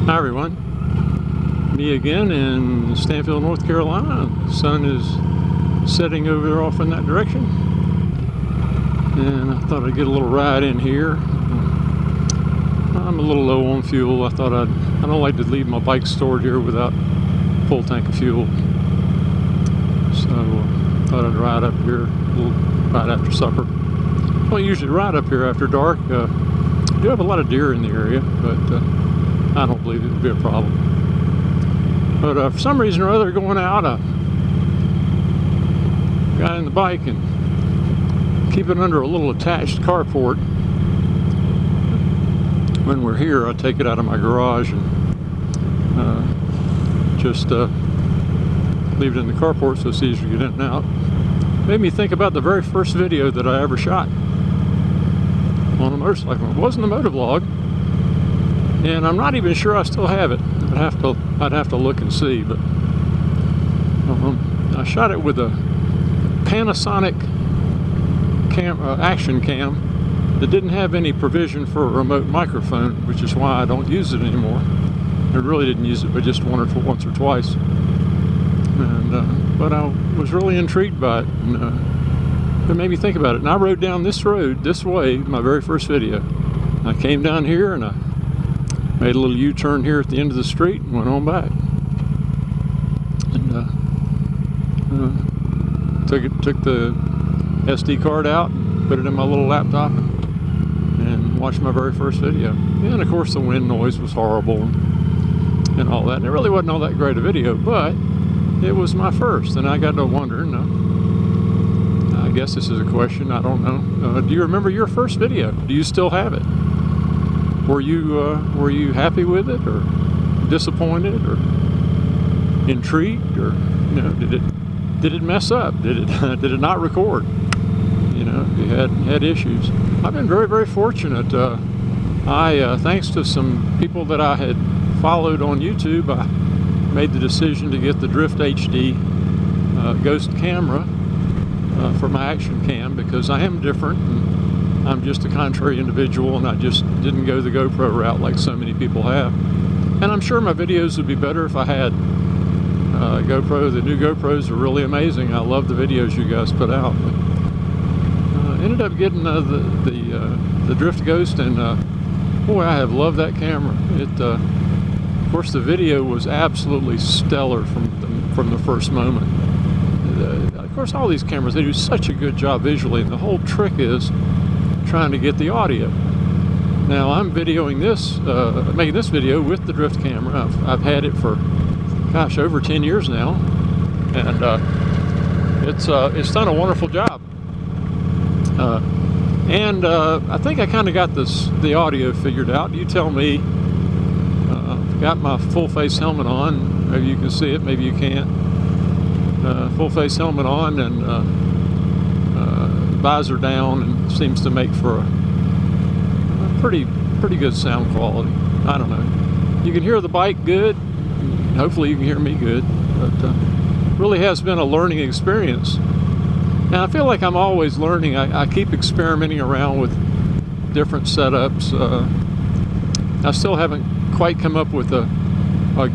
Hi everyone, me again in Stanfield, North Carolina. The sun is setting over there off in that direction, and I thought I'd get a little ride in here. I'm a little low on fuel. I don't like to leave my bike stored here without a full tank of fuel, so I thought I'd ride up here a little right after supper. I don't usually ride up here after dark. I do have a lot of deer in the area, but I don't believe it would be a problem. But for some reason or other, going out, I got in the bike and keep it under a little attached carport. When we're here, I take it out of my garage and just leave it in the carport so it's easier to get in and out. Made me think about the very first video that I ever shot on a motorcycle. It wasn't a motovlog, and I'm not even sure I still have it. I'd have to look and see, but I shot it with a Panasonic action cam that didn't have any provision for a remote microphone, which is why I don't use it anymore. I really didn't use it but just once or twice. But I was really intrigued by it, and it made me think about it. And I rode down this road this way, my very first video. I came down here and I made a little U-turn here at the end of the street and went on back. And took the SD card out, put it in my little laptop, and watched my very first video. And of course the wind noise was horrible and all that. And it really wasn't all that great a video, but it was my first, and I got to wondering, I guess this is a question, I don't know. Do you remember your first video? Do you still have it? Were you happy with it, or disappointed, or intrigued, or did it mess up? Did it not record? You had issues. I've been very, very fortunate. Thanks to some people that I had followed on YouTube, I made the decision to get the Drift HD Ghost camera for my action cam, because I am different, and I'm just a contrary individual, and I just didn't go the GoPro route like so many people have. And I'm sure my videos would be better if I had GoPro. The new GoPros are really amazing. I love the videos you guys put out. But, ended up getting the Drift Ghost, and boy, I have loved that camera. Of course, the video was absolutely stellar from the first moment. Of course, all these cameras, they do such a good job visually, and the whole trick is trying to get the audio. Now, I'm videoing this, making this video with the Drift camera. I've had it for, gosh, over 10 years now, and it's done a wonderful job. I think I kind of got the audio figured out. You tell me. Got my full face helmet on. Maybe you can see it, maybe you can't. Full face helmet on, and visor down, and seems to make for a pretty good sound quality. I don't know. You can hear the bike good. Hopefully you can hear me good. But really has been a learning experience. Now I feel like I'm always learning. I keep experimenting around with different setups. I still haven't quite come up with a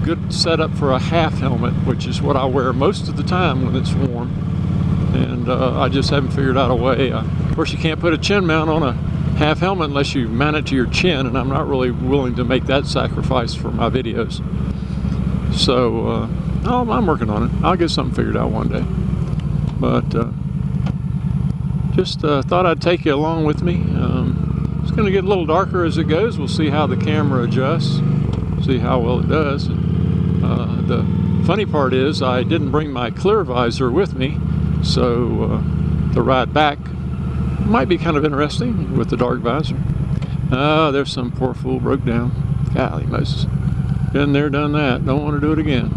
good setup for a half helmet, which is what I wear most of the time when it's warm. And I just haven't figured out a way. Of course, you can't put a chin mount on a half helmet unless you mount it to your chin, and I'm not really willing to make that sacrifice for my videos. So I'm working on it. I'll get something figured out one day. But just thought I'd take you along with me. It's going to get a little darker as it goes. We'll see how the camera adjusts, see how well it does. The funny part is I didn't bring my clear visor with me, so the ride back might be kind of interesting with the dark visor. There's some poor fool broke down. Golly Moses. Been there, done that. Don't want to do it again.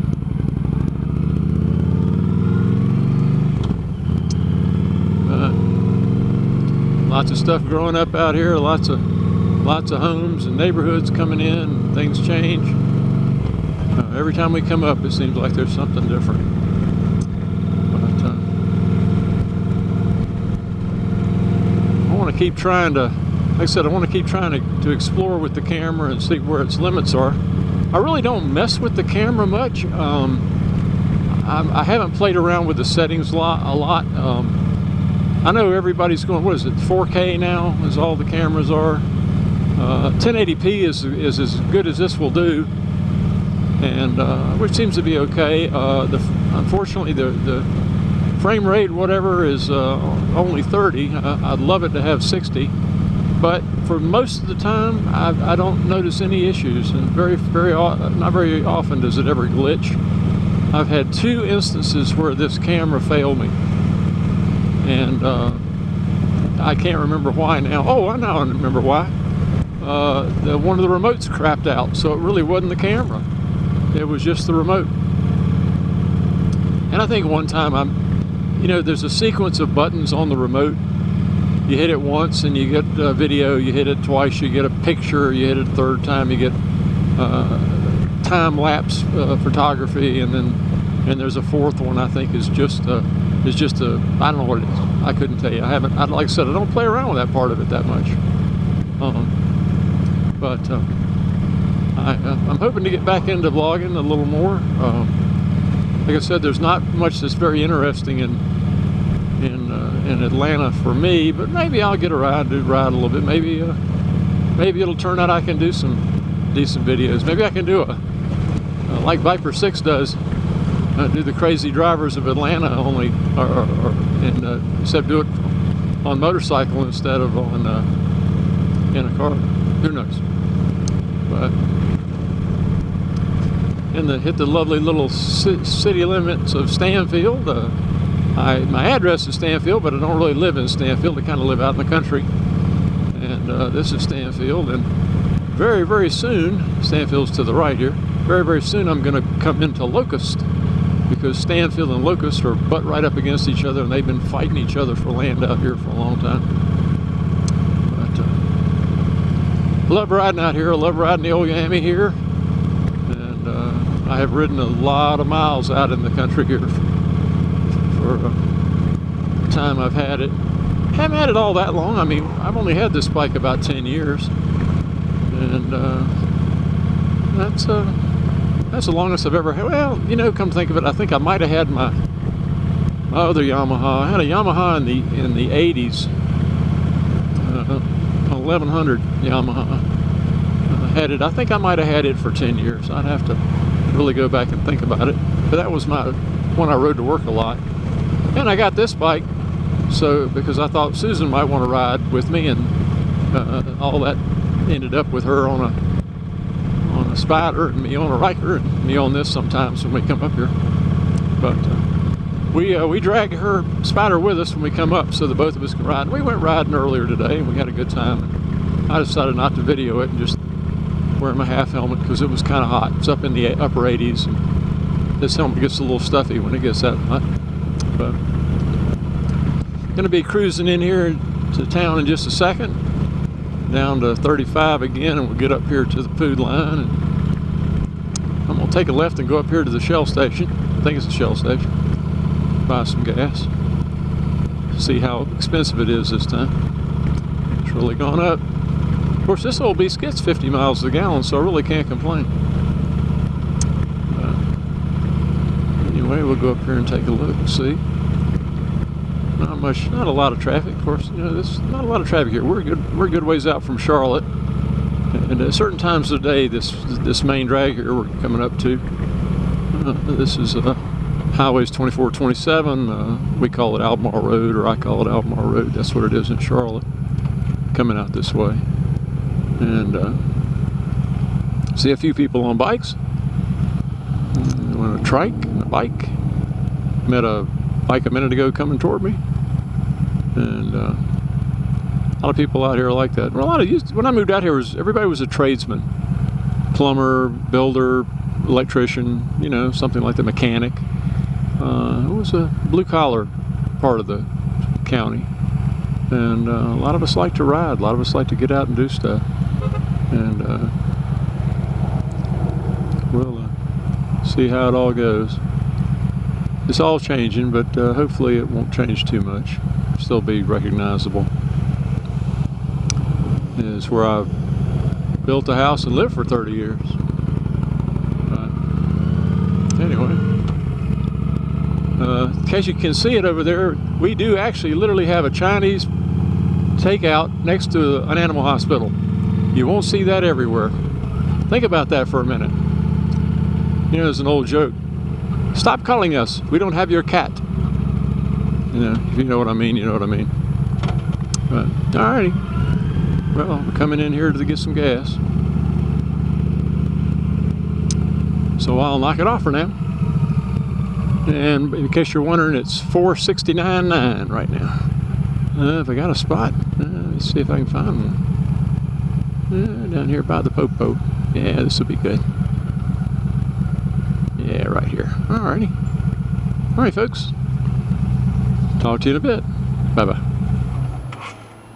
Lots of stuff growing up out here, lots of homes and neighborhoods coming in, things change. Every time we come up, it seems like there's something different. But I want to keep trying to, like I said, I want to keep trying to explore with the camera and see where its limits are. I really don't mess with the camera much. I haven't played around with the settings a lot. I know everybody's going, what is it, 4K now is all the cameras are. 1080p is as good as this will do, and which seems to be okay. Unfortunately, the frame rate, whatever, is only 30. I'd love it to have 60, but for most of the time, I don't notice any issues, and not very often does it ever glitch. I've had 2 instances where this camera failed me, and I can't remember why now. Oh, I now remember why. One of the remotes crapped out, so it really wasn't the camera. It was just the remote. And I think one time there's a sequence of buttons on the remote. You hit it once and you get a video, you hit it twice, you get a picture, you hit it a third time, you get time-lapse photography, and there's a fourth one I think is just a I don't know what it is. I couldn't tell you. Like I said, I don't play around with that part of it that much. I'm hoping to get back into vlogging a little more. Like I said, there's not much that's very interesting in Atlanta for me, but maybe I'll get a ride a little bit. Maybe it'll turn out I can do some decent videos. Maybe I can do like Viper 6 does, do the crazy drivers of Atlanta only, except do it on motorcycle instead of on in a car. Who knows? But hit the lovely little city limits of Stanfield. My address is Stanfield, but I don't really live in Stanfield. I kind of live out in the country. And this is Stanfield, and very, very soon, Stanfield's to the right here, very, very soon I'm going to come into Locust, because Stanfield and Locust are butt right up against each other, and they've been fighting each other for land out here for a long time. But love riding out here. I love riding the old Yami here, and I have ridden a lot of miles out in the country here for the time I've had it. Haven't had it all that long. I mean, I've only had this bike about 10 years, and that's the longest I've ever had. Well, come to think of it, I think I might have had my other Yamaha. I had a Yamaha in the 80s, 1100 Yamaha. I think I might have had it for 10 years. I'd have to really go back and think about it. But that was my one I rode to work a lot. And I got this bike because I thought Susan might want to ride with me, and all that ended up with her on a Spider, and me on a Riker, and me on this sometimes when we come up here. But we drag her Spider with us when we come up so that both of us can ride. We went riding earlier today, and we had a good time. I decided not to video it and just wear my half helmet because it was kind of hot. It's up in the upper 80s, and this helmet gets a little stuffy when it gets that hot. But going to be cruising in here to town in just a second, down to 35 again, and we'll get up here to the food line, and I'm going to take a left and go up here to the Shell station. I think it's a Shell station. Buy some gas. See how expensive it is this time. It's really gone up. Of course, this old beast gets 50 miles a gallon, so I really can't complain. Anyway, we'll go up here and take a look and see. Not a lot of traffic. Of course, there's not a lot of traffic here. We're a good ways out from Charlotte, and at certain times of the day, this main drag here we're coming up to. This is Highways 24, 27. We call it Albemarle Road, or I call it Albemarle Road. That's what it is in Charlotte. Coming out this way, and see a few people on bikes. On a trike and a bike. Met a bike a minute ago coming toward me, and a lot of people out here like that. Well, when I moved out here, everybody was a tradesman, plumber, builder, electrician, something like the mechanic. It was a blue collar part of the county, and a lot of us like to ride. A lot of us like to get out and do stuff, and we'll see how it all goes. It's all changing, but hopefully it won't change too much. Still be recognizable. It's where I built a house and lived for 30 years. anyway. In case you can see it over there, we do actually literally have a Chinese takeout next to an animal hospital. You won't see that everywhere. Think about that for a minute. You know, there's an old joke. Stop calling us. We don't have your cat. You know, if you know what I mean, you know what I mean. But, alrighty. Well, we're coming in here to get some gas. So I'll knock it off for now. And in case you're wondering, it's $4.69.9 right now. If I got a spot, let's see if I can find one. Down here by the Popo. Yeah, this will be good. Yeah, right here. Alrighty. Alright, folks. Talk to you in a bit. Bye-bye.